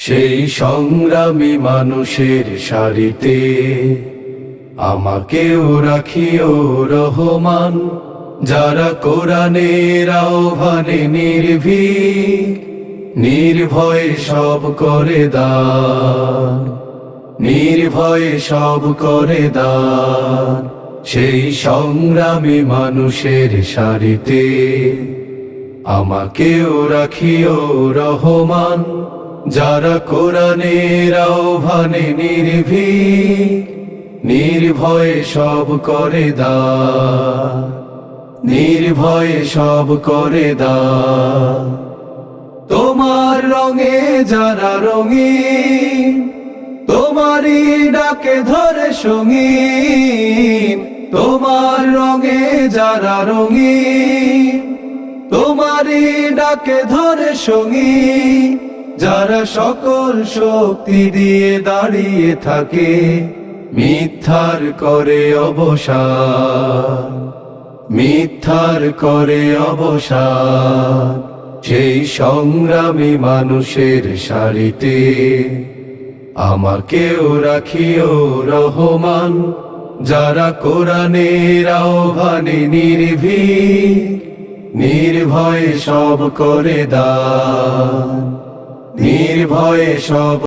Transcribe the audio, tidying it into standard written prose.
সেই সংগ্রামী মানুষের সারিতে আমাকেও রাখিও রহমান, যারা কোরআনের আহ্বানে নির্ভীক নির্ভয়ে সব করে দান, নির্ভয়ে সব করে দান। সেই সংগ্রামী মানুষের সারিতে আমাকেও রাখিও রহমান, যারা কোরআনের আহ্বানে নির্ভীক নির্ভয়ে সব করে দান, নির্ভয়ে সব করে দান। তোমার রঙে যারা রঙিন, তোমারই ডাকে ধরে সঙ্গীন। তোমার রঙে যারা রঙিন, তোমারই ডাকে ধরে সঙ্গীন। যারা সকল শক্তি দিয়ে দাঁড়িয়ে থাকে, মিথ্যার করে অবসান, মিথ্যার করে অবসান। সেই সংগ্রামী মানুষের সারিতে আমাকেও রাখিও রহমান, যারা কোরআনের আহ্বানে নির্ভীক নির্ভয়ে সব করে দান, নির্ভয়ে সব